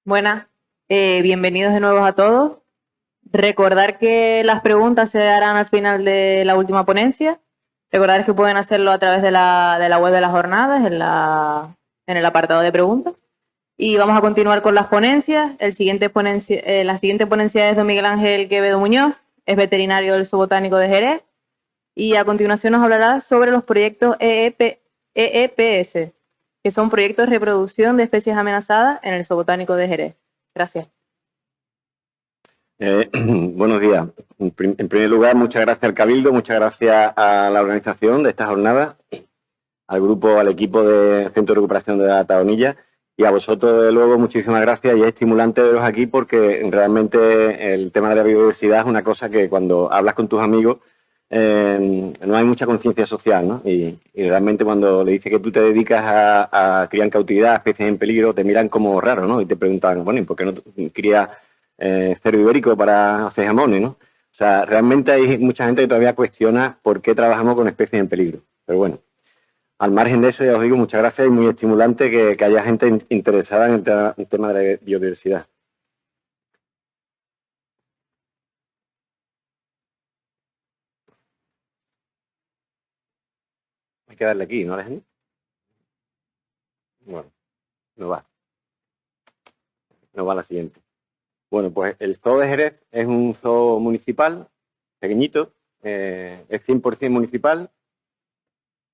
Buenas, bienvenidos de nuevo a todos. Recordar que las preguntas se harán al final de la última ponencia. Recordar que pueden hacerlo a través de la web de las jornadas, en el apartado de preguntas. Y vamos a continuar con las ponencias. La siguiente ponencia es de Miguel Ángel Quevedo Muñoz, es veterinario del Zoobotánico de Jerez. Y a continuación nos hablará sobre los proyectos EEPS, que son proyectos de reproducción de especies amenazadas en el Zoobotánico de Jerez. Gracias. Buenos días. En primer lugar, muchas gracias al Cabildo, muchas gracias a la organización de esta jornada, al grupo, al equipo de Centro de Recuperación de la Taonilla y a vosotros, de luego, muchísimas gracias. Y es estimulante veros aquí porque realmente el tema de la biodiversidad es una cosa que cuando hablas con tus amigos no hay mucha conciencia social, ¿no? Y realmente cuando le dices que tú te dedicas a criar en cautividad especies en peligro, te miran como raro, ¿no? Y te preguntan, bueno, ¿y por qué no crías cerdo ibérico para hacer jamones, ¿no? O sea, realmente hay mucha gente que todavía cuestiona por qué trabajamos con especies en peligro. Pero bueno, al margen de eso, ya os digo, muchas gracias y muy estimulante que haya gente interesada en el tema de la biodiversidad. Hay que darle aquí, ¿no, Alejandro? Bueno, no va. No va la siguiente. Bueno, pues el Zoo de Jerez es un zoo municipal, pequeñito, es 100% municipal,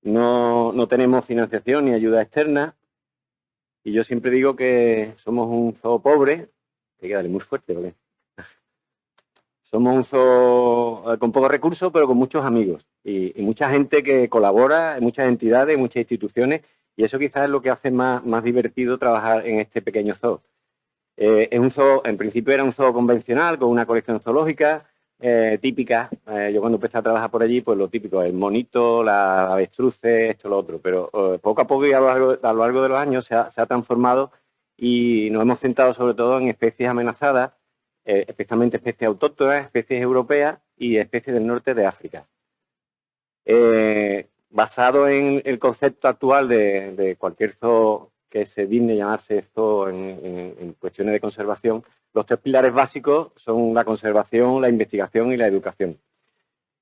no tenemos financiación ni ayuda externa y yo siempre digo que somos un zoo pobre, hay que darle muy fuerte, ¿vale? Somos un zoo con pocos recursos pero con muchos amigos y mucha gente que colabora, muchas entidades, muchas instituciones y eso quizás es lo que hace más divertido trabajar en este pequeño zoo. Es un zoo, en principio era un zoo convencional, con una colección zoológica típica. Yo cuando empecé a trabajar por allí, pues lo típico, el monito, la avestruces, esto, lo otro. Pero poco a poco y a lo largo de los años se ha transformado y nos hemos centrado sobre todo en especies amenazadas, especialmente especies autóctonas, especies europeas y especies del norte de África. Basado en el concepto actual de cualquier zoo que se digne llamarse zoo en cuestiones de conservación, los tres pilares básicos son la conservación, la investigación y la educación.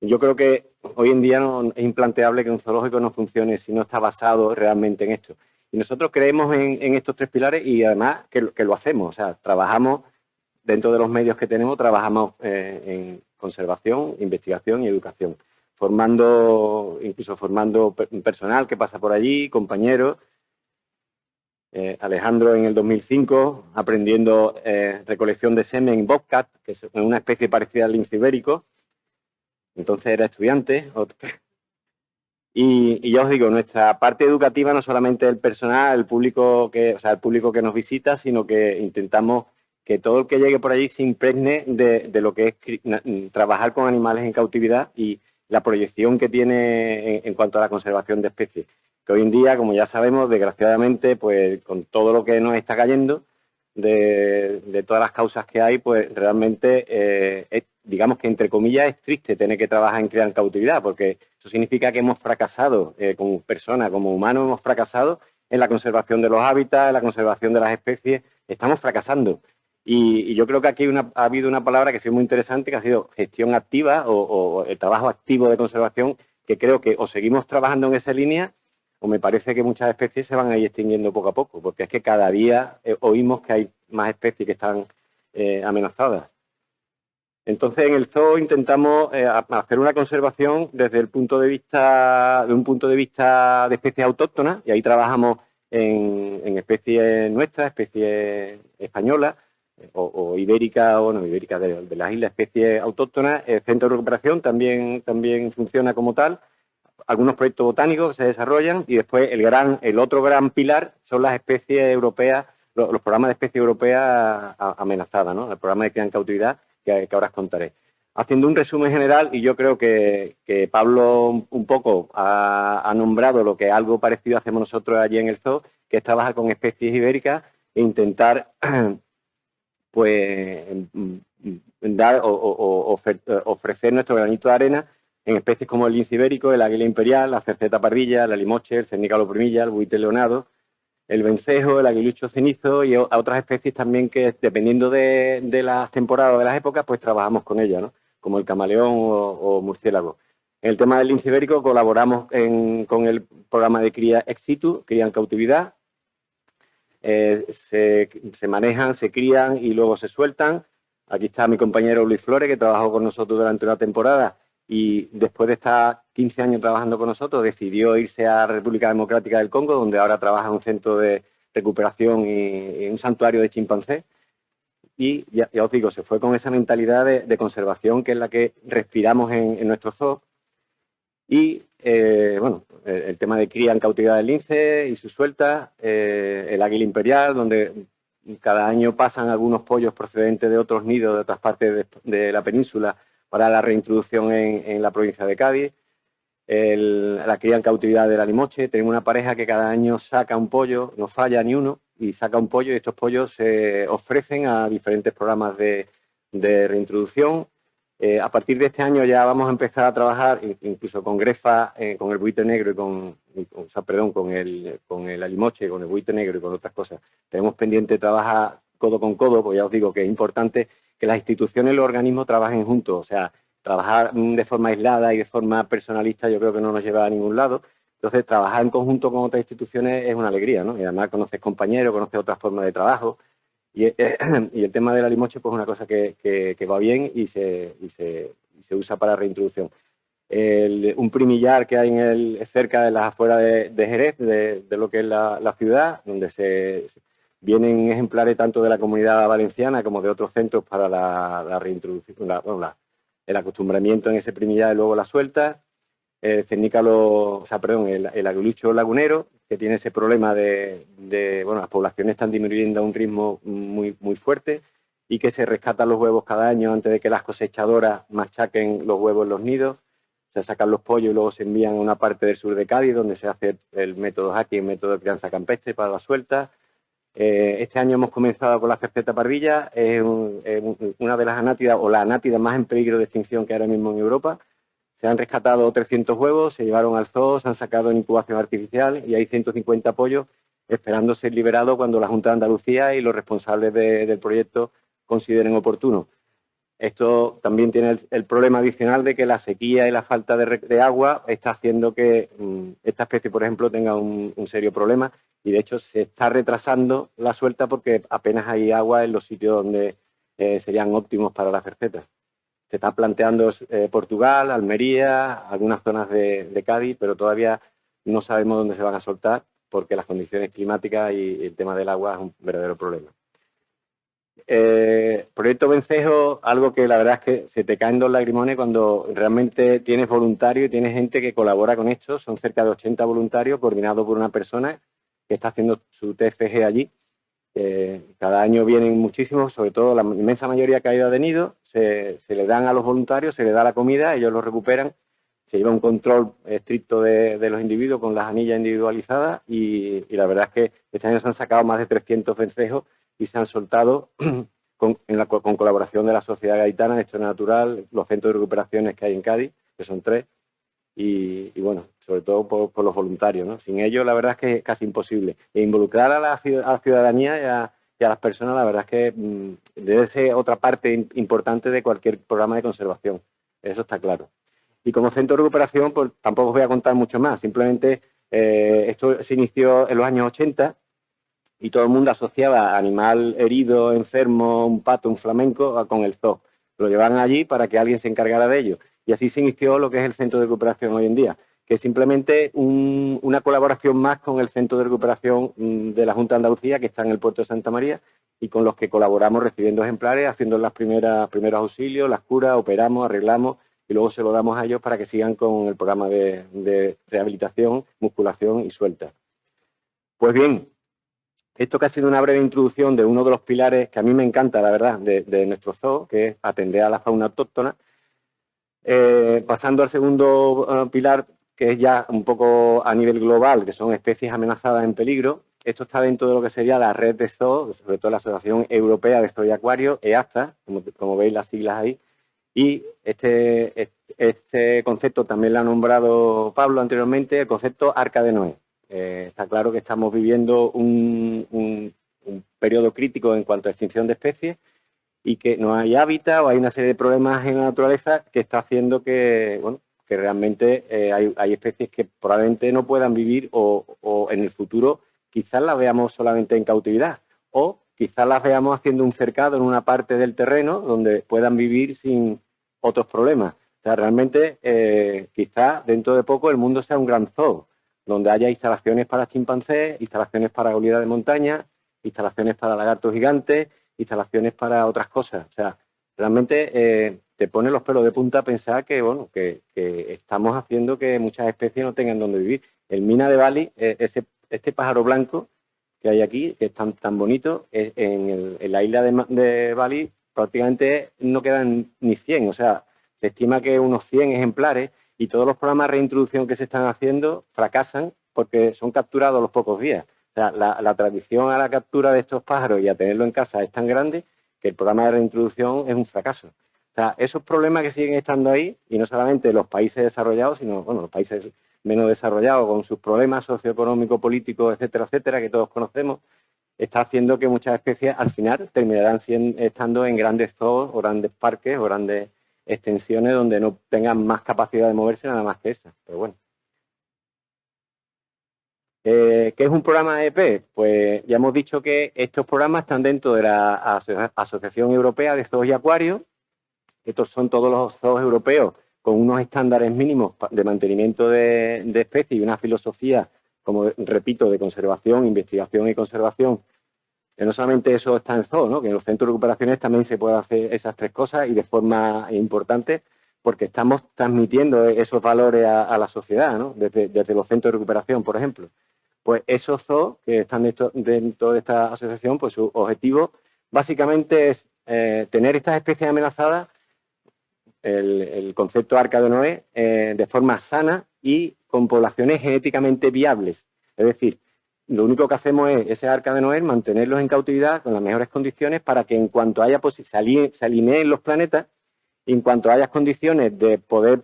Yo creo que hoy en día es implanteable que un zoológico no funcione si no está basado realmente en esto. Y nosotros creemos en estos tres pilares y además que lo hacemos. O sea, trabajamos dentro de los medios que tenemos, trabajamos en conservación, investigación y educación, incluso formando personal que pasa por allí, compañeros. Alejandro en el 2005 aprendiendo recolección de semen en bobcat, que es una especie parecida al lince ibérico. Entonces era estudiante. Y ya os digo, nuestra parte educativa no solamente el personal, el público que nos visita, sino que intentamos que todo el que llegue por allí se impregne de lo que es trabajar con animales en cautividad y la proyección que tiene en cuanto a la conservación de especies. Que hoy en día, como ya sabemos, desgraciadamente, pues con todo lo que nos está cayendo, de todas las causas que hay, pues realmente, digamos que entre comillas, es triste tener que trabajar en criar en cautividad, porque eso significa que hemos fracasado como personas, como humanos, hemos fracasado en la conservación de los hábitats, en la conservación de las especies, estamos fracasando. Y yo creo que aquí ha habido una palabra que ha sido muy interesante, que ha sido gestión activa o el trabajo activo de conservación, que creo que o seguimos trabajando en esa línea o me parece que muchas especies se van a ir extinguiendo poco a poco, porque es que cada día oímos que hay más especies que están amenazadas. Entonces, en el zoo intentamos hacer una conservación desde un punto de vista de especies autóctonas, y ahí trabajamos en especies nuestras, especies españolas, o ibéricas, o no ibéricas de las islas, especies autóctonas. El centro de recuperación también funciona como tal. Algunos proyectos botánicos que se desarrollan y después el otro gran pilar son las especies europeas, los programas de especies europeas amenazadas, ¿no? El programa de cría en cautividad que ahora os contaré. Haciendo un resumen general, y yo creo que Pablo un poco ha nombrado lo que algo parecido hacemos nosotros allí en el zoo, que es trabajar con especies ibéricas e intentar pues dar o ofrecer nuestro granito de arena en especies como el lince ibérico, el águila imperial, la cerceta pardilla, la limoche, el cernícalo primilla, el buitre leonado, el vencejo, el aguilucho cenizo y a otras especies también que, dependiendo de las temporadas o de las épocas, pues trabajamos con ellas, ¿no? Como el camaleón o murciélago. En el tema del lince ibérico colaboramos con el programa de cría ex situ, cría en cautividad. Se manejan, se crían y luego se sueltan. Aquí está mi compañero Luis Flores, que trabajó con nosotros durante una temporada y después de estar 15 años trabajando con nosotros, decidió irse a República Democrática del Congo, donde ahora trabaja en un centro de recuperación y un santuario de chimpancés. Y ya os digo, se fue con esa mentalidad de conservación, que es la que respiramos en nuestro zoo. Y, bueno, el tema de cría en cautividad del lince y su suelta, el águila imperial, donde cada año pasan algunos pollos procedentes de otros nidos de otras partes de la península para la reintroducción en la provincia de Cádiz, la cría en cautividad del alimoche. Tenemos una pareja que cada año saca un pollo, no falla ni uno, y saca un pollo y estos pollos se ofrecen a diferentes programas de reintroducción. A partir de este año ya vamos a empezar a trabajar incluso con grefa, con el buitre negro con el alimoche, con el buitre negro y con otras cosas. Tenemos pendiente trabajar codo con codo, porque ya os digo que es importante que las instituciones y los organismos trabajen juntos. O sea, trabajar de forma aislada y de forma personalista yo creo que no nos lleva a ningún lado. Entonces, trabajar en conjunto con otras instituciones es una alegría, ¿no? Y además conoces compañeros, conoces otras formas de trabajo. Y el tema de la limoche, pues es una cosa que va bien y se usa para reintroducción. Un primillar que hay cerca de las afueras de Jerez, de lo que es la ciudad, donde vienen ejemplares tanto de la comunidad valenciana como de otros centros para la reintroducción, el acostumbramiento en ese primillar y luego la suelta. El el aguilucho lagunero, que tiene ese problema bueno, las poblaciones están disminuyendo a un ritmo muy, muy fuerte y que se rescatan los huevos cada año antes de que las cosechadoras machaquen los huevos en los nidos. Se sacan los pollos y luego se envían a una parte del sur de Cádiz, donde se hace el método hacking, el método de crianza campestre para la suelta. Este año hemos comenzado con la cerceta parvilla, es una de las anátidas, o la anátida más en peligro de extinción que ahora mismo en Europa. Se han rescatado 300 huevos, se llevaron al zoo, se han sacado en incubación artificial y hay 150 pollos esperando ser liberados cuando la Junta de Andalucía y los responsables del proyecto consideren oportuno. Esto también tiene el problema adicional de que la sequía y la falta de agua está haciendo que esta especie, por ejemplo, tenga un serio problema y, de hecho, se está retrasando la suelta porque apenas hay agua en los sitios donde serían óptimos para la cerceta. Se está planteando Portugal, Almería, algunas zonas de Cádiz, pero todavía no sabemos dónde se van a soltar porque las condiciones climáticas y el tema del agua es un verdadero problema. Proyecto Vencejo, algo que la verdad es que se te caen dos lagrimones cuando realmente tienes voluntarios y tienes gente que colabora con esto. Son cerca de 80 voluntarios coordinados por una persona que está haciendo su TFG allí. Cada año vienen muchísimos, sobre todo la inmensa mayoría caída de nido, se le dan a los voluntarios, se les da la comida, ellos lo recuperan, se lleva un control estricto de los individuos con las anillas individualizadas y la verdad es que este año se han sacado más de 300 vencejos y se han soltado con colaboración de la Sociedad Gaditana de Historia Natural, los centros de recuperaciones que hay en Cádiz, que son 3, y bueno, sobre todo por los voluntarios, ¿no? Sin ellos la verdad es que es casi imposible. E involucrar a la ciudadanía y a las personas, la verdad es que debe ser otra parte importante de cualquier programa de conservación. Eso está claro. Y como centro de recuperación, pues tampoco os voy a contar mucho más. Simplemente esto se inició en los años 80 y todo el mundo asociaba animal herido, enfermo, un pato, un flamenco, con el zoo. Lo llevaban allí para que alguien se encargara de ello. Y así se inició lo que es el centro de recuperación hoy en día, que es simplemente una colaboración más con el centro de recuperación de la Junta de Andalucía, que está en el puerto de Santa María, y con los que colaboramos recibiendo ejemplares, haciendo los primeros auxilios, las curas, operamos, arreglamos, y luego se lo damos a ellos para que sigan con el programa de rehabilitación, musculación y suelta. Pues bien, esto que ha sido una breve introducción de uno de los pilares que a mí me encanta, la verdad, de nuestro zoo, que es atender a la fauna autóctona. Pasando al segundo pilar, que es ya un poco a nivel global, que son especies amenazadas en peligro. Esto está dentro de lo que sería la red de zoos, sobre todo la Asociación Europea de Zoo y Acuario, EAZA, como veis las siglas ahí. Y este concepto también lo ha nombrado Pablo anteriormente, el concepto Arca de Noé. está claro que estamos viviendo un periodo crítico en cuanto a extinción de especies y que no hay hábitat o hay una serie de problemas en la naturaleza que está haciendo que, bueno, que realmente hay especies que probablemente no puedan vivir o en el futuro quizás las veamos solamente en cautividad o quizás las veamos haciendo un cercado en una parte del terreno donde puedan vivir sin otros problemas. O sea, realmente quizás dentro de poco el mundo sea un gran zoo, donde haya instalaciones para chimpancés, instalaciones para gorila de montaña, instalaciones para lagartos gigantes, instalaciones para otras cosas. O sea, realmente te pone los pelos de punta pensar que, bueno, que estamos haciendo que muchas especies no tengan donde vivir. El mina de Bali, este pájaro blanco que hay aquí, que es tan bonito, en la isla de Bali prácticamente no quedan ni 100. O sea, se estima que unos 100 ejemplares y todos los programas de reintroducción que se están haciendo fracasan porque son capturados a los pocos días. O sea, la tradición a la captura de estos pájaros y a tenerlo en casa es tan grande que el programa de reintroducción es un fracaso. O sea, esos problemas que siguen estando ahí, y no solamente los países desarrollados, sino, bueno, los países menos desarrollados con sus problemas socioeconómicos, políticos, etcétera, etcétera, que todos conocemos, está haciendo que muchas especies al final terminarán estando en grandes zoos o grandes parques o grandes extensiones donde no tengan más capacidad de moverse nada más que esa. Pero bueno. ¿Qué es un programa EP? Pues ya hemos dicho que estos programas están dentro de la Asociación Europea de Zoos y Acuarios. Estos son todos los zoos europeos con unos estándares mínimos de mantenimiento de especies y una filosofía, como repito, de conservación, investigación y conservación. No solamente eso está en zoo, ¿no? Que en los centros de recuperaciones también se pueden hacer esas tres cosas y de forma importante, porque estamos transmitiendo esos valores a la sociedad, ¿no? Desde los centros de recuperación, por ejemplo. Pues esos zoos que están dentro de esta asociación, pues su objetivo básicamente es tener estas especies amenazadas, el concepto Arca de Noé, de forma sana y con poblaciones genéticamente viables. Es decir, lo único que hacemos es ese Arca de Noé, mantenerlos en cautividad con las mejores condiciones para que en cuanto haya se alineen los planetas, y en cuanto haya condiciones de poder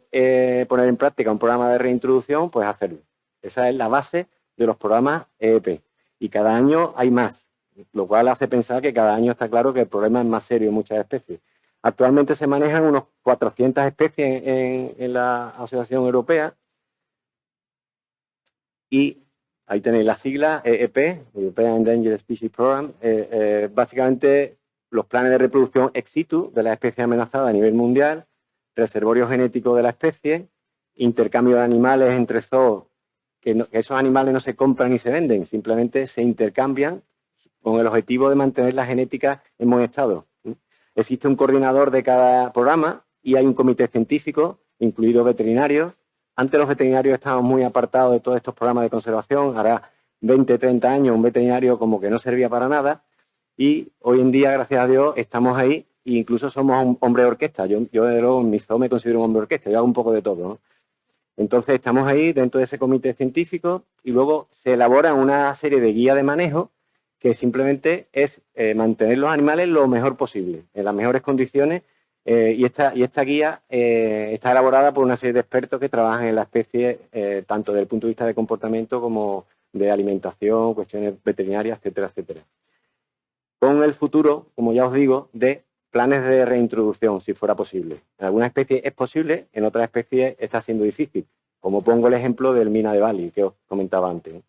poner en práctica un programa de reintroducción, pues hacerlo. Esa es la base de los programas EEP. Y cada año hay más, lo cual hace pensar que cada año está claro que el problema es más serio en muchas especies. Actualmente se manejan unos 400 especies en la Asociación Europea y ahí tenéis la sigla EEP, European Endangered Species Program. Básicamente los planes de reproducción ex situ de las especies amenazadas a nivel mundial, reservorio genético de la especie, intercambio de animales entre zoos, que esos animales no se compran ni se venden, simplemente se intercambian con el objetivo de mantener la genética en buen estado. Existe un coordinador de cada programa y hay un comité científico, incluidos veterinarios. Antes los veterinarios estaban muy apartados de todos estos programas de conservación. Ahora 20, 30 años un veterinario como que no servía para nada. Y hoy en día, gracias a Dios, estamos ahí e incluso somos un hombre de orquesta. Yo desde luego, en mi zoo me considero un hombre de orquesta. Yo hago un poco de todo, ¿no? Entonces, estamos ahí dentro de ese comité científico y luego se elabora una serie de guías de manejo que simplemente es mantener los animales lo mejor posible, en las mejores condiciones, y esta guía está elaborada por una serie de expertos que trabajan en la especie, tanto desde el punto de vista de comportamiento como de alimentación, cuestiones veterinarias, etcétera, etcétera. Con el futuro, como ya os digo, de planes de reintroducción, si fuera posible. En algunas especies es posible, en otras especies está siendo difícil, como pongo el ejemplo del mina de Bali, que os comentaba antes.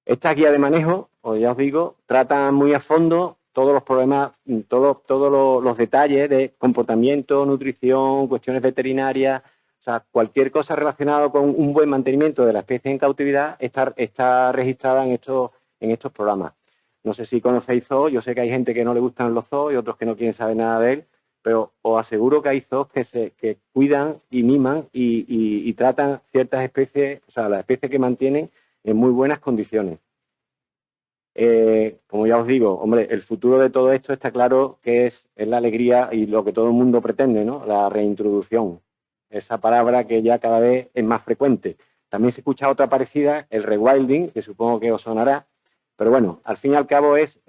Esta guía de manejo, ya os digo, trata muy a fondo todos los problemas, todos los detalles de comportamiento, nutrición, cuestiones veterinarias, o sea, cualquier cosa relacionada con un buen mantenimiento de la especie en cautividad está registrada en estos programas. No sé si conocéis zoos, yo sé que hay gente que no le gustan los zoos y otros que no quieren saber nada de él, pero os aseguro que hay zoos que cuidan y miman y tratan ciertas especies, o sea, las especies que mantienen en muy buenas condiciones. Como ya os digo, hombre, el futuro de todo esto está claro que es la alegría y lo que todo el mundo pretende, ¿no? La reintroducción. Esa palabra que ya cada vez es más frecuente. También se escucha otra parecida, el rewilding, que supongo que os sonará. Pero bueno, al fin y al cabo es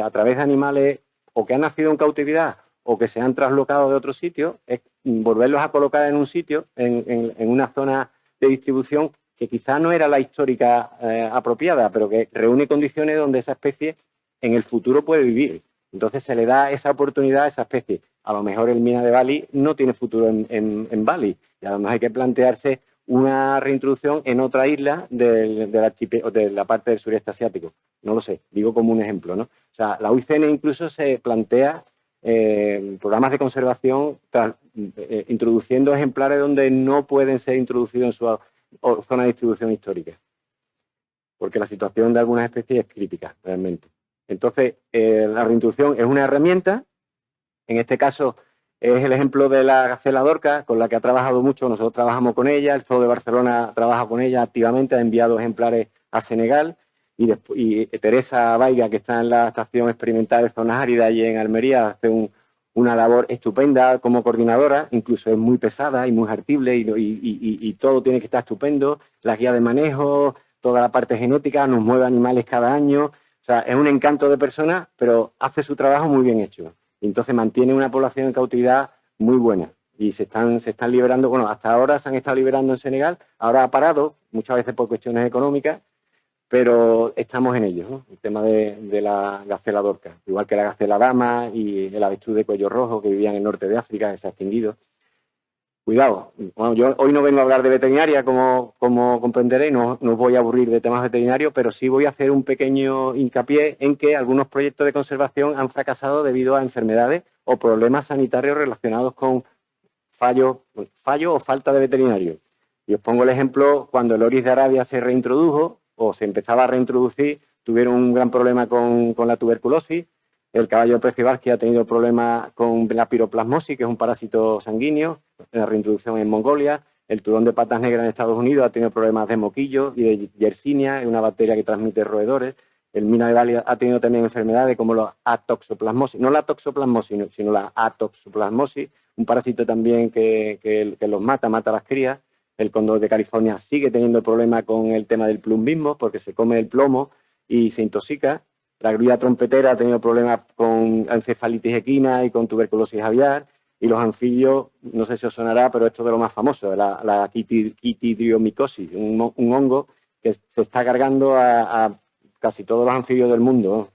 a través de animales o que han nacido en cautividad o que se han traslocado de otro sitio, es volverlos a colocar en un sitio, en una zona de distribución que quizá no era la histórica apropiada, pero que reúne condiciones donde esa especie en el futuro puede vivir. Entonces se le da esa oportunidad a esa especie. A lo mejor el mina de Bali no tiene futuro en Bali, y a lo mejor hay que plantearse una reintroducción en otra isla de la parte del sureste asiático. No lo sé, digo como un ejemplo, ¿no? O sea, la UICN incluso se plantea programas de conservación introduciendo ejemplares donde no pueden ser introducidos en su zona de distribución histórica, porque la situación de algunas especies es crítica, realmente. Entonces, la reintroducción es una herramienta. En este caso es el ejemplo de la gacela dorca, con la que ha trabajado mucho. Nosotros trabajamos con ella, el Zoo de Barcelona trabaja con ella activamente, ha enviado ejemplares a Senegal, y Teresa Baiga, que está en la estación experimental de zonas áridas y en Almería, hace una labor estupenda como coordinadora, incluso es muy pesada y muy artible, y todo tiene que estar estupendo, la guía de manejo, toda la parte genética, nos mueve animales cada año. O sea, es un encanto de persona, pero hace su trabajo muy bien hecho. Y entonces mantiene una población en cautividad muy buena. Y se están liberando, bueno, hasta ahora se han estado liberando en Senegal, ahora ha parado, muchas veces por cuestiones económicas, pero estamos en ello, ¿no? El tema de la gacela dorca, igual que la gacela dama y el avestruz de cuello rojo que vivía en el norte de África, que se ha extinguido. Cuidado, bueno, yo hoy no vengo a hablar de veterinaria, como comprenderéis, no os voy a aburrir de temas veterinarios, pero sí voy a hacer un pequeño hincapié en que algunos proyectos de conservación han fracasado debido a enfermedades o problemas sanitarios relacionados con fallo o falta de veterinario. Y os pongo el ejemplo, cuando el oris de Arabia se reintrodujo o se empezaba a reintroducir, tuvieron un gran problema con la tuberculosis. El caballo de Preciabarski ha tenido problemas con la piroplasmosis, que es un parásito sanguíneo, en la reintroducción en Mongolia. El turón de patas negras en Estados Unidos ha tenido problemas de moquillo y de Yersinia, es una bacteria que transmite roedores. El mina de Bali ha tenido también enfermedades como la atoxoplasmosis, no la toxoplasmosis, sino la atoxoplasmosis, un parásito también que los mata a las crías. El cóndor de California sigue teniendo problemas con el tema del plumbismo, porque se come el plomo y se intoxica. La grulla trompetera ha tenido problemas con encefalitis equina y con tuberculosis aviar. Y los anfibios, no sé si os sonará, pero esto es de lo más famoso, la quitidiomicosis, un hongo que se está cargando a casi todos los anfibios del mundo.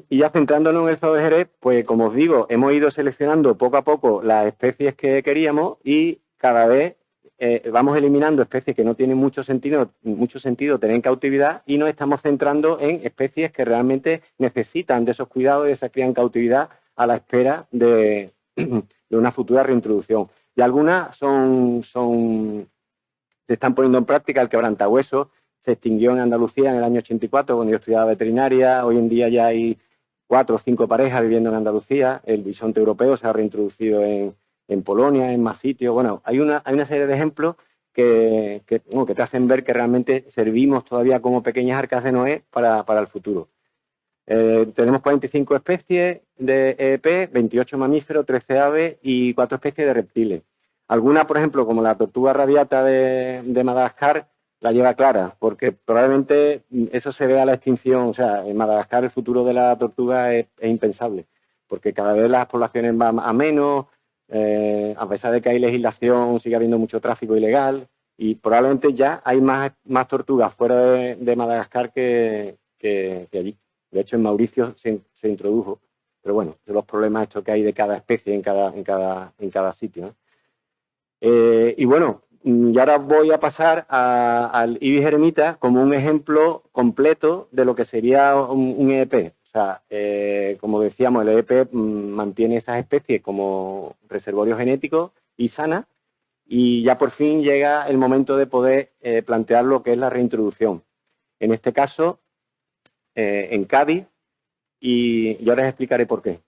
Y ya centrándonos en el Zoo de Jerez, pues como os digo, hemos ido seleccionando poco a poco las especies que queríamos y cada vez vamos eliminando especies que no tienen mucho sentido tener en cautividad, y nos estamos centrando en especies que realmente necesitan de esos cuidados y de esa cría en cautividad a la espera de una futura reintroducción. Y algunas se están poniendo en práctica. El quebrantahuesos se extinguió en Andalucía en el año 84, cuando yo estudiaba veterinaria. Hoy en día ya hay 4 o 5 parejas viviendo en Andalucía. El bisonte europeo se ha reintroducido en Polonia, en más sitios. Bueno, hay una serie de ejemplos que te hacen ver que realmente servimos todavía como pequeñas arcas de Noé para el futuro. Tenemos 45 especies de EEP, 28 mamíferos, 13 aves y 4 especies de reptiles. Algunas, por ejemplo, como la tortuga radiata de Madagascar, la lleva clara, porque probablemente eso se vea a la extinción. O sea, en Madagascar el futuro de la tortuga es impensable, porque cada vez las poblaciones van a menos, a pesar de que hay legislación, sigue habiendo mucho tráfico ilegal, y probablemente ya hay más tortugas fuera de Madagascar que allí. De hecho, en Mauricio se introdujo, pero bueno, de los problemas estos que hay de cada especie en cada sitio, ¿no? Y bueno, y ahora voy a pasar al ibis eremita como un ejemplo completo de lo que sería un EEP. O sea, como decíamos, el EEP mantiene esas especies como reservorio genético y sana, y ya por fin llega el momento de poder plantear lo que es la reintroducción. En este caso, en Cádiz, y ahora les explicaré por qué.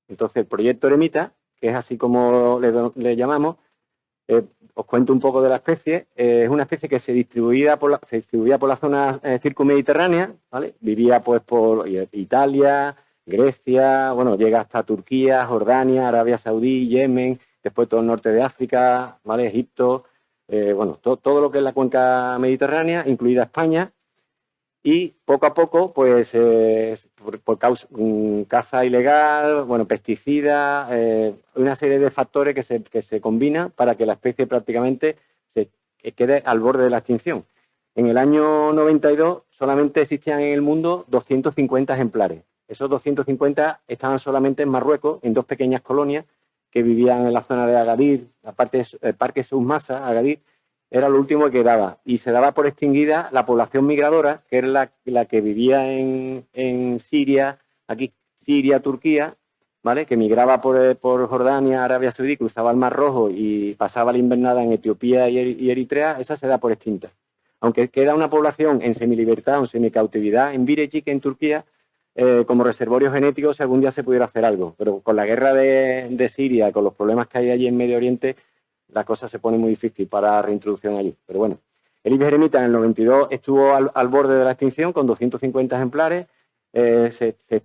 Entonces, el proyecto eremita, que es así como le llamamos, os cuento un poco de la especie. Es una especie que se distribuía por la zona circunmediterránea, ¿vale? Vivía pues por Italia, Grecia, bueno, llega hasta Turquía, Jordania, Arabia Saudí, Yemen, después todo el norte de África, ¿vale? Egipto, bueno, todo lo que es la cuenca mediterránea, incluida España. Y poco a poco, pues, por caza ilegal, bueno, pesticidas, una serie de factores que se combinan para que la especie prácticamente se quede al borde de la extinción. En el año 92 solamente existían en el mundo 250 ejemplares. Esos 250 estaban solamente en Marruecos, en 2 pequeñas colonias que vivían en la zona de Agadir, aparte del Parque Submasa, Agadir, era lo último que quedaba. Y se daba por extinguida la población migradora, que era la que vivía en Siria, aquí Siria, Turquía, ¿vale? Que migraba por Jordania, Arabia Saudí, cruzaba el Mar Rojo y pasaba la invernada en Etiopía y Eritrea, esa se da por extinta. Aunque queda una población en semilibertad o en semicautividad en Birecik, en Turquía, como reservorio genético, si algún día se pudiera hacer algo. Pero con la guerra de Siria, con los problemas que hay allí en Medio Oriente, la cosa se pone muy difícil para reintroducción allí. Pero bueno, el ibis eremita en el 92 estuvo al borde de la extinción con 250 ejemplares.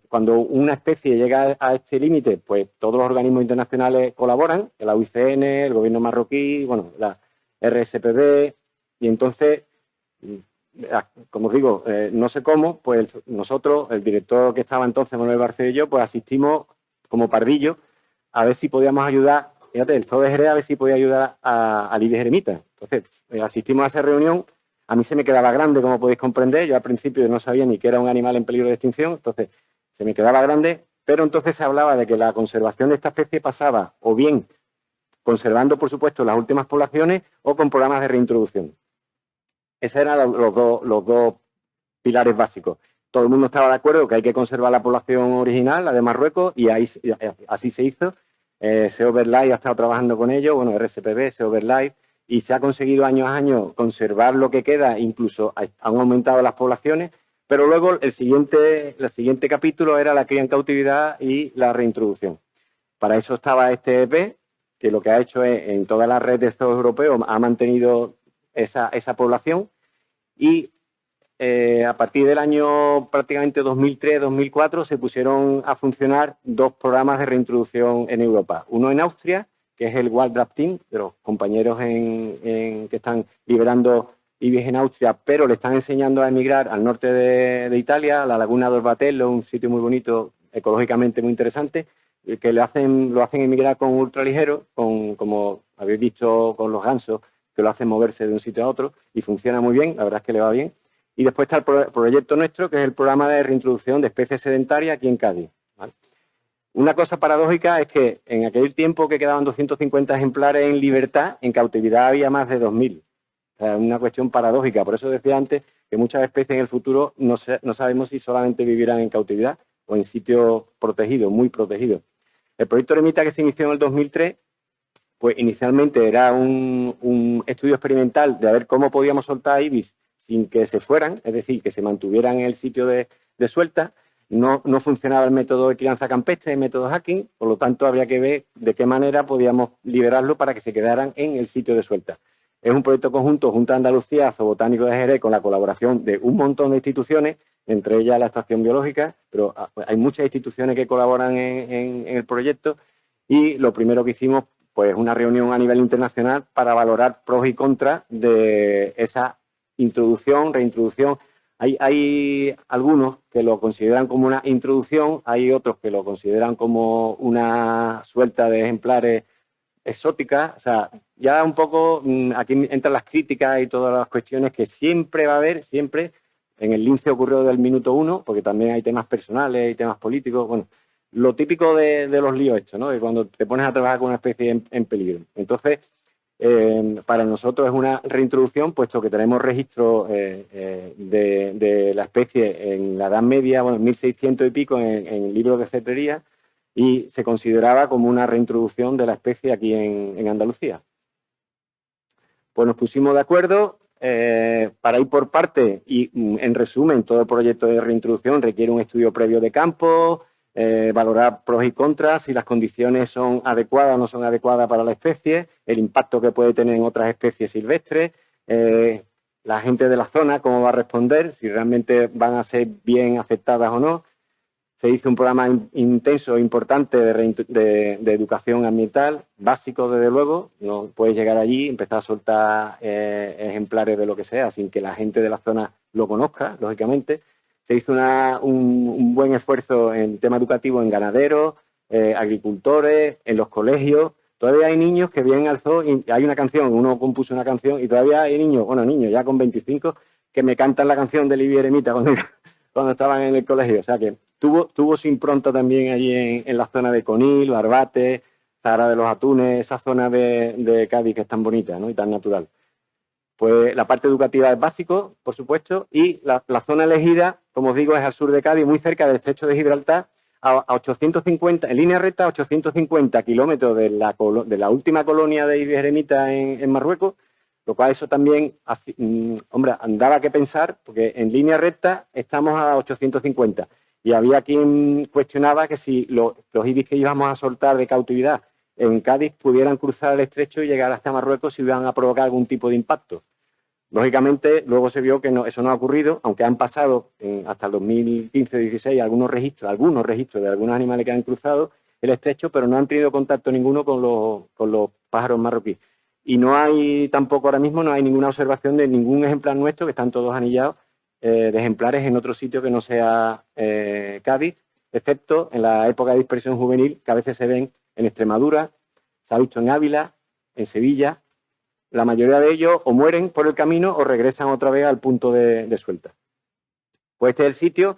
Cuando una especie llega a este límite, pues todos los organismos internacionales colaboran, la UICN, el gobierno marroquí, bueno, la RSPB, y entonces, como os digo, no sé cómo, pues nosotros, el director que estaba entonces, Manuel Barceló y yo, pues asistimos como pardillo a ver si podíamos ayudar, fíjate, el Zoo de Jerez, a ver si podía ayudar al ibis eremita. Entonces, asistimos a esa reunión. A mí se me quedaba grande, como podéis comprender. Yo al principio no sabía ni que era un animal en peligro de extinción, entonces se me quedaba grande, pero entonces se hablaba de que la conservación de esta especie pasaba o bien conservando, por supuesto, las últimas poblaciones o con programas de reintroducción. Esos eran los dos pilares básicos. Todo el mundo estaba de acuerdo que hay que conservar la población original, la de Marruecos, y así se hizo. SEO BirdLife ha estado trabajando con ellos, bueno, RSPB, SEO BirdLife, y se ha conseguido año a año conservar lo que queda, incluso han aumentado las poblaciones, pero luego el siguiente capítulo era la cría en cautividad y la reintroducción. Para eso estaba este EP, que lo que ha hecho es, en toda la red de zoos europeos, ha mantenido esa población, y a partir del año prácticamente 2003-2004 se pusieron a funcionar 2 programas de reintroducción en Europa. Uno en Austria, que es el Wild Draft Team, de los compañeros que están liberando ibis en Austria, pero le están enseñando a emigrar al norte de Italia, a la laguna d'Orbatello, un sitio muy bonito, ecológicamente muy interesante, que lo hacen emigrar con ultraligeros, como habéis visto con los gansos, que lo hacen moverse de un sitio a otro, y funciona muy bien, la verdad es que le va bien. Y después está el proyecto nuestro, que es el programa de reintroducción de especies sedentarias aquí en Cádiz, ¿vale? Una cosa paradójica es que en aquel tiempo que quedaban 250 ejemplares en libertad, en cautividad había más de 2.000. O sea, una cuestión paradójica. Por eso decía antes que muchas especies en el futuro no sabemos si solamente vivirán en cautividad o en sitios protegidos, muy protegidos. El proyecto Eremita, que se inició en el 2003, pues inicialmente era un estudio experimental de a ver cómo podíamos soltar ibis sin que se fueran, es decir, que se mantuvieran en el sitio de suelta. No funcionaba el método de crianza campestre, el método hacking, por lo tanto habría que ver de qué manera podíamos liberarlo para que se quedaran en el sitio de suelta. Es un proyecto conjunto, Junta de Andalucía, Zoobotánico de Jerez, con la colaboración de un montón de instituciones, entre ellas la Estación Biológica, pero hay muchas instituciones que colaboran en el proyecto, y lo primero que hicimos, pues una reunión a nivel internacional para valorar pros y contras de esa introducción, reintroducción. Hay algunos que lo consideran como una introducción, hay otros que lo consideran como una suelta de ejemplares exóticas. O sea, ya un poco aquí entran las críticas y todas las cuestiones que siempre va a haber, siempre. En el lince ocurrió del minuto 1, porque también hay temas personales y temas políticos. Bueno, lo típico de los líos estos, ¿no? De cuando te pones a trabajar con una especie en peligro. Entonces, para nosotros es una reintroducción, puesto que tenemos registro de la especie en la Edad Media, bueno, en 1600 y pico, en libros de cetrería, y se consideraba como una reintroducción de la especie aquí en Andalucía. Pues nos pusimos de acuerdo para ir por parte, y en resumen, todo el proyecto de reintroducción requiere un estudio previo de campo, valorar pros y contras, si las condiciones son adecuadas o no son adecuadas para la especie, el impacto que puede tener en otras especies silvestres, la gente de la zona cómo va a responder, si realmente van a ser bien aceptadas o no. Se hizo un programa intenso, importante de educación ambiental, básico desde luego. No puedes llegar allí y empezar a soltar ejemplares de lo que sea sin que la gente de la zona lo conozca, lógicamente. Se hizo un buen esfuerzo en tema educativo en ganaderos, agricultores, en los colegios, todavía hay niños que vienen al zoo y hay una canción, uno compuso una canción y todavía hay niños, bueno, niños ya con 25, que me cantan la canción de Libia Eremita cuando estaban en el colegio. O sea que tuvo su impronta también allí en la zona de Conil, Barbate, Zahara de los Atunes, esa zona de Cádiz que es tan bonita, ¿no? Y tan natural. Pues la parte educativa es básico, por supuesto, y la zona elegida, como os digo, es al sur de Cádiz, muy cerca del estrecho de Gibraltar, a 850, en línea recta, a 850 kilómetros de la última colonia de Ibis Eremita en Marruecos, lo cual eso también, hombre, andaba que pensar, porque en línea recta estamos a 850, y había quien cuestionaba que si los ibis que íbamos a soltar de cautividad en Cádiz pudieran cruzar el estrecho y llegar hasta Marruecos si iban a provocar algún tipo de impacto. Lógicamente, luego se vio que eso no ha ocurrido, aunque han pasado hasta el 2015-16 algunos registros de algunos animales que han cruzado el estrecho, pero no han tenido contacto ninguno con los pájaros marroquíes. Y no hay tampoco ahora mismo, no hay ninguna observación de ningún ejemplar nuestro, que están todos anillados, de ejemplares en otro sitio que no sea Cádiz, excepto en la época de dispersión juvenil, que a veces se ven en Extremadura, se ha visto en Ávila, en Sevilla. La mayoría de ellos o mueren por el camino o regresan otra vez al punto de suelta. Pues este es el sitio,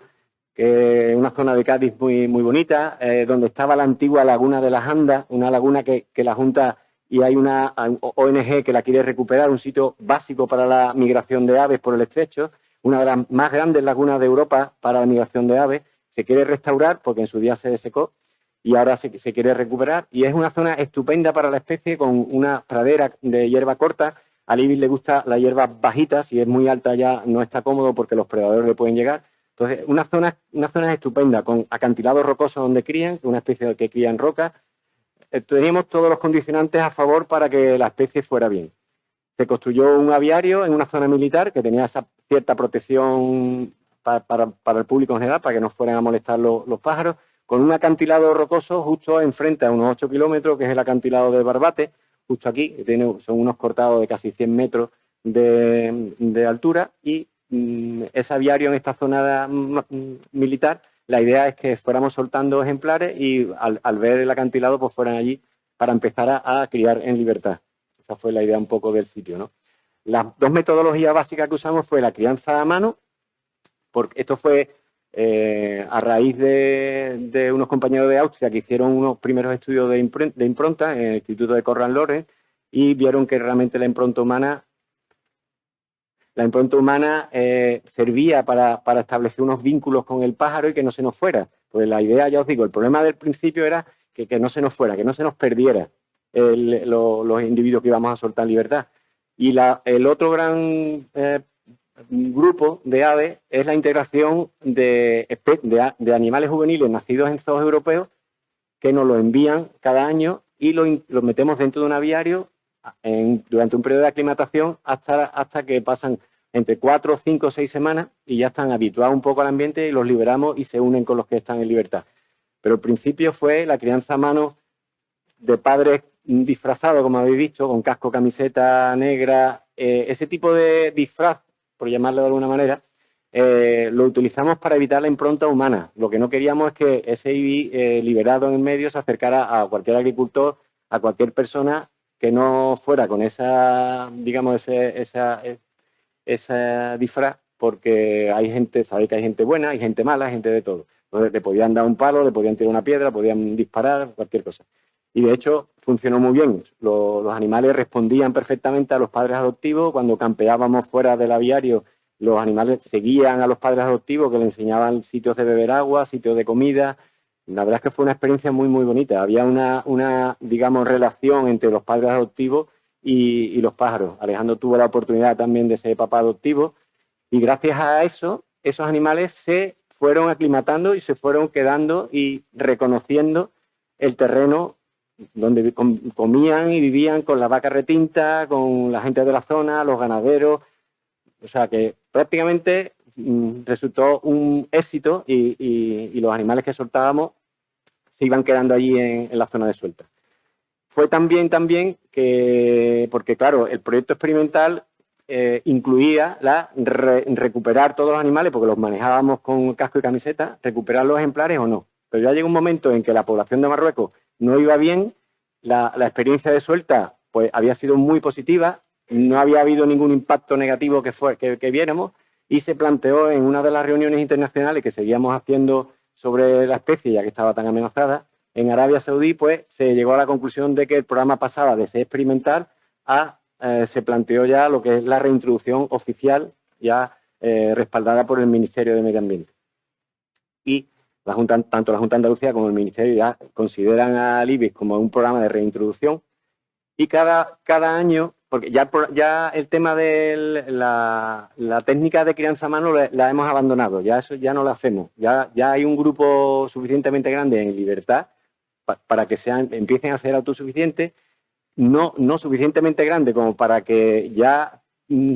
que es una zona de Cádiz muy, muy bonita, donde estaba la antigua laguna de las Andas, una laguna que la Junta y hay una ONG que la quiere recuperar, un sitio básico para la migración de aves por el estrecho, una de las más grandes lagunas de Europa para la migración de aves. Se quiere restaurar porque en su día se desecó y ahora se quiere recuperar, y es una zona estupenda para la especie, con una pradera de hierba corta. Al ibis le gusta la hierba bajita, si es muy alta ya no está cómodo porque los predadores le pueden llegar. Entonces, una zona estupenda, con acantilados rocosos donde crían, una especie que cría en roca. Teníamos todos los condicionantes a favor para que la especie fuera bien. Se construyó un aviario en una zona militar que tenía esa cierta protección para el público en general, para que no fueran a molestar los pájaros, con un acantilado rocoso justo enfrente a unos 8 kilómetros, que es el acantilado de Barbate, justo aquí, que son unos cortados de casi 100 metros de altura, y ese aviario en esta zona militar, la idea es que fuéramos soltando ejemplares y al ver el acantilado pues fueran allí para empezar a criar en libertad. Esa fue la idea un poco del sitio, ¿no? Las dos metodologías básicas que usamos fue la crianza a mano, porque esto fue a raíz de unos compañeros de Austria que hicieron unos primeros estudios de impronta en el Instituto de Konrad Lorenz y vieron que realmente la impronta humana servía para establecer unos vínculos con el pájaro y que no se nos fuera. Pues la idea, ya os digo, el problema del principio era que no se nos fuera, que no se nos perdiera los individuos que íbamos a soltar en libertad. Y el otro gran grupo de aves es la integración de animales juveniles nacidos en zoos europeos que nos lo envían cada año y lo metemos dentro de un aviario durante un periodo de aclimatación hasta que pasan entre 4, 5, 6 semanas y ya están habituados un poco al ambiente y los liberamos y se unen con los que están en libertad. Pero el principio fue la crianza a mano de padres disfrazados, como habéis visto, con casco, camiseta negra, ese tipo de disfraz, por llamarlo de alguna manera, lo utilizamos para evitar la impronta humana. Lo que no queríamos es que ese ibis liberado en el medio se acercara a cualquier agricultor, a cualquier persona que no fuera con esa, digamos, esa disfraz, porque hay gente, sabéis que hay gente buena, hay gente mala, hay gente de todo. Entonces le podían dar un palo, le podían tirar una piedra, podían disparar, cualquier cosa. Y de hecho funcionó muy bien. Los animales respondían perfectamente a los padres adoptivos. Cuando campeábamos fuera del aviario, los animales seguían a los padres adoptivos que le enseñaban sitios de beber agua, sitios de comida. La verdad es que fue una experiencia muy, muy bonita. Había una digamos, relación entre los padres adoptivos y los pájaros. Alejandro tuvo la oportunidad también de ser papá adoptivo y gracias a eso, esos animales se fueron aclimatando y se fueron quedando y reconociendo el terreno donde comían y vivían con la vaca retinta, con la gente de la zona, los ganaderos. O sea que prácticamente resultó un éxito y los animales que soltábamos se iban quedando allí en la zona de suelta. Fue también que, porque claro, el proyecto experimental incluía recuperar todos los animales, porque los manejábamos con casco y camiseta, recuperar los ejemplares o no. Pero ya llegó un momento en que la población de Marruecos no iba bien La experiencia de suelta pues había sido muy positiva, no había habido ningún impacto negativo que viéramos, y se planteó en una de las reuniones internacionales que seguíamos haciendo sobre la especie, ya que estaba tan amenazada, en Arabia Saudí, pues se llegó a la conclusión de que el programa pasaba de ser experimental a se planteó ya lo que es la reintroducción oficial, ya respaldada por el Ministerio de Medio Ambiente. Y tanto la Junta de Andalucía como el Ministerio ya consideran al IBIX como un programa de reintroducción, y cada año, porque ya el tema de la técnica de crianza a mano la hemos abandonado, ya eso ya no lo hacemos, ya hay un grupo suficientemente grande en libertad para que empiecen a ser autosuficientes, no suficientemente grande como para que ya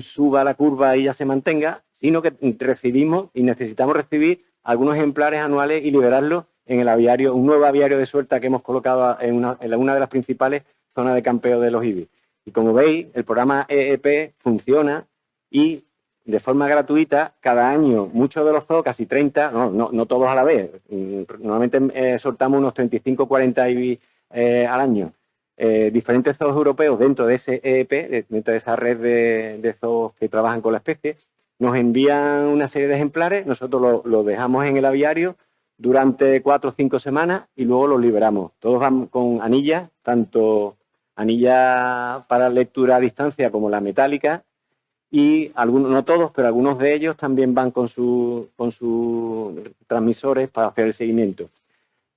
suba la curva y ya se mantenga, sino que recibimos y necesitamos recibir algunos ejemplares anuales y liberarlos en el aviario, un nuevo aviario de suelta que hemos colocado en una de las principales zonas de campeo de los IBIX. Y como veis, el programa EEP funciona y de forma gratuita, cada año, muchos de los zoos, casi 30, no todos a la vez, normalmente soltamos unos 35 40 IBIX al año. Diferentes zoos europeos dentro de ese EEP, dentro de esa red de zoos que trabajan con la especie, nos envían una serie de ejemplares, nosotros lo dejamos en el aviario durante 4 o 5 semanas y luego los liberamos. Todos van con anillas, tanto anilla para lectura a distancia como la metálica, y algunos, no todos, pero algunos de ellos también van con sus transmisores para hacer el seguimiento.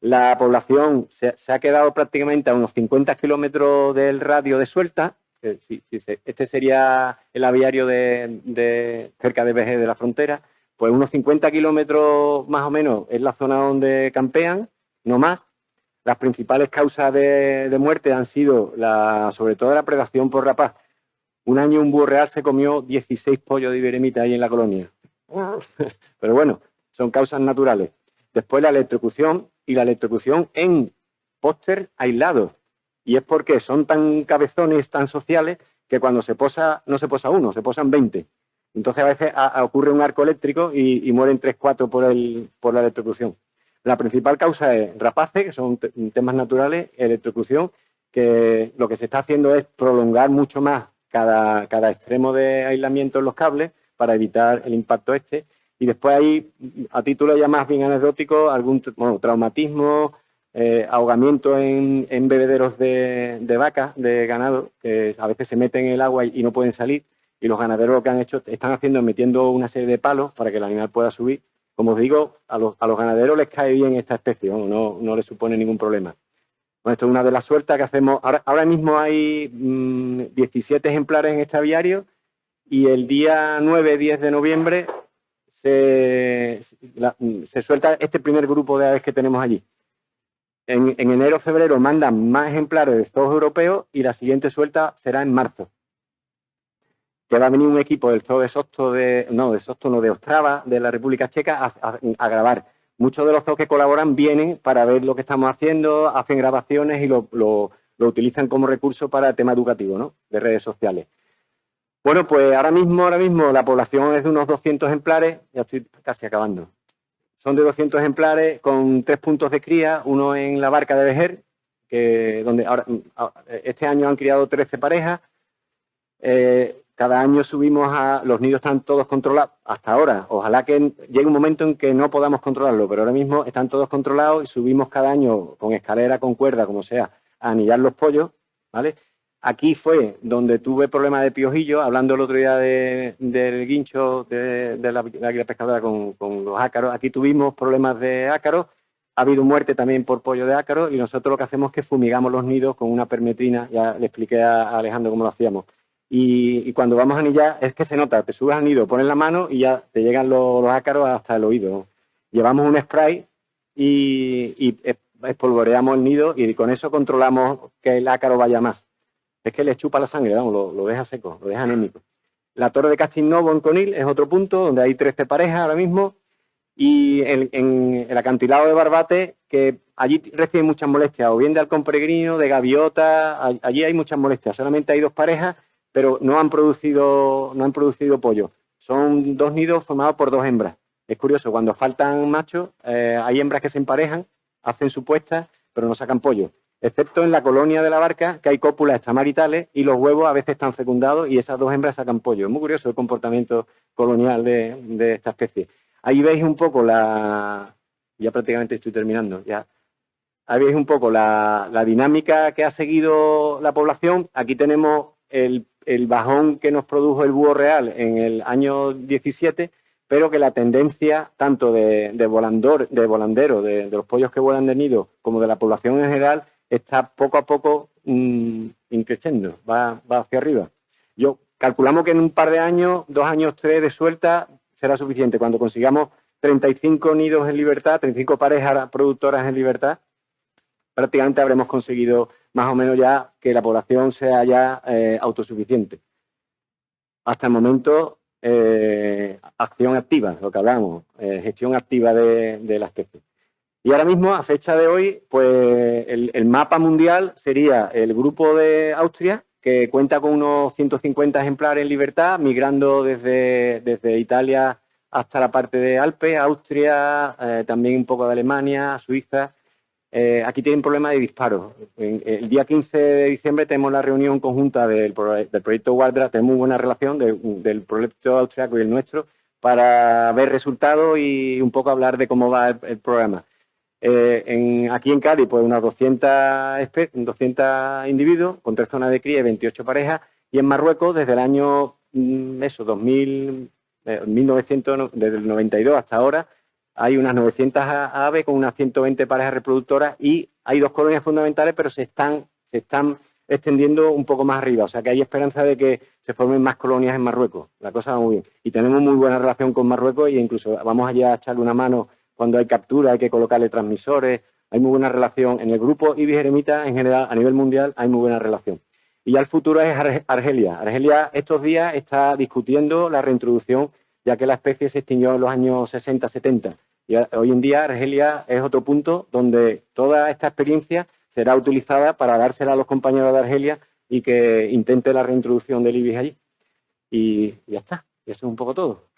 La población se ha quedado prácticamente a unos 50 kilómetros del radio de suelta. Este sería el aviario cerca de Vejer de la Frontera. Pues unos 50 kilómetros más o menos es la zona donde campean, no más. Las principales causas de muerte han sido sobre todo la predación por rapaz. Un año un búho real se comió 16 pollos de iberemita ahí en la colonia. Pero bueno, son causas naturales. Después la electrocución, y la electrocución en póster aislados. Y es porque son tan cabezones, tan sociales, que cuando se posa, no se posa uno, se posan 20. Entonces a veces ocurre un arco eléctrico y mueren 3 o 4 por la electrocución. La principal causa es rapaces, que son temas naturales, electrocución, que lo que se está haciendo es prolongar mucho más cada extremo de aislamiento en los cables para evitar el impacto este. Y después hay, a título ya más bien anecdótico, algún traumatismo, ahogamiento en bebederos de vacas, de ganado, que a veces se meten en el agua y no pueden salir. Y los ganaderos lo que han hecho, están haciendo, metiendo una serie de palos para que el animal pueda subir. Como os digo, a los ganaderos les cae bien esta especie, no les supone ningún problema. Bueno, esto es una de las sueltas que hacemos. Ahora mismo hay 17 ejemplares en este aviario, y el día 9-10 de noviembre se suelta este primer grupo de aves que tenemos allí. En enero o febrero mandan más ejemplares de zoos europeos y la siguiente suelta será en marzo. Que va a venir un equipo del zoo de Ostrava, de la República Checa, a grabar. Muchos de los zoos que colaboran vienen para ver lo que estamos haciendo, hacen grabaciones y lo utilizan como recurso para el tema educativo, ¿no? De redes sociales. Bueno, pues ahora mismo la población es de unos 200 ejemplares, ya estoy casi acabando. Son de 200 ejemplares con 3 puntos de cría, uno en la barca de Vejer, donde este año han criado 13 parejas. Cada año subimos los nidos están todos controlados hasta ahora. Ojalá que llegue un momento en que no podamos controlarlo, pero ahora mismo están todos controlados y subimos cada año con escalera, con cuerda, como sea, a anillar los pollos, ¿vale? Aquí fue donde tuve problemas de piojillo, hablando el otro día del guincho de la águila pescadora con los ácaros. Aquí tuvimos problemas de ácaros, ha habido muerte también por pollo de ácaros, y nosotros lo que hacemos es que fumigamos los nidos con una permetrina. Ya le expliqué a Alejandro cómo lo hacíamos. Y cuando vamos a anillar es que se nota, te subes al nido, pones la mano y ya te llegan los ácaros hasta el oído, ¿no? Llevamos un spray y espolvoreamos el nido, y con eso controlamos que el ácaro vaya más. Es que les chupa la sangre, vamos, lo deja seco, lo deja anémico. La torre de Castignovo en Conil es otro punto donde hay 13 parejas ahora mismo, y en el acantilado de Barbate, que allí reciben muchas molestias, o bien de halcón peregrino, de gaviota, allí hay muchas molestias, solamente hay 2 parejas, pero no han producido pollo. Son 2 nidos formados por 2 hembras. Es curioso, cuando faltan machos, hay hembras que se emparejan, hacen su puesta, pero no sacan pollo. excepto en la colonia de la barca, que hay cópulas extramaritales y los huevos a veces están fecundados y esas dos hembras sacan pollo. Es muy curioso el comportamiento colonial de esta especie. Ahí veis un poco ya prácticamente estoy terminando, ya. Ahí veis un poco la dinámica que ha seguido la población. Aquí tenemos el bajón que nos produjo el búho real en el año 17, pero que la tendencia tanto de volandero, de los pollos que vuelan de nido, como de la población en general, está poco a poco increciendo, va hacia arriba. Calculamos que en un par de años, 2 años, 3 de suelta, será suficiente. Cuando consigamos 35 nidos en libertad, 35 parejas productoras en libertad, prácticamente habremos conseguido más o menos ya que la población sea ya autosuficiente. Hasta el momento, acción activa, lo que hablamos, gestión activa de la especie. Y ahora mismo, a fecha de hoy, pues el mapa mundial sería el grupo de Austria, que cuenta con unos 150 ejemplares en libertad, migrando desde Italia hasta la parte de Alpes, Austria, también un poco de Alemania, Suiza. Aquí tienen problemas de disparos. El día 15 de diciembre tenemos la reunión conjunta del proyecto Wardra, tenemos muy buena relación del proyecto austriaco y el nuestro, para ver resultados y un poco hablar de cómo va el programa. Aquí en Cádiz, pues unas 200 individuos, con 3 zonas de cría y 28 parejas, y en Marruecos, desde el año 1900, desde el 92 hasta ahora, hay unas 900 aves con unas 120 parejas reproductoras y hay 2 colonias fundamentales, pero se están extendiendo un poco más arriba. O sea que hay esperanza de que se formen más colonias en Marruecos. La cosa va muy bien. Y tenemos muy buena relación con Marruecos e incluso vamos allá a echarle una mano cuando hay captura, hay que colocarle transmisores. Hay muy buena relación. En el grupo Ibis eremita, en general, a nivel mundial, hay muy buena relación. Y ya el futuro es Argelia. Argelia estos días está discutiendo la reintroducción, ya que la especie se extinguió en los años 60-70. Y hoy en día Argelia es otro punto donde toda esta experiencia será utilizada para dársela a los compañeros de Argelia y que intente la reintroducción del ibis allí. Y ya está. Y eso es un poco todo.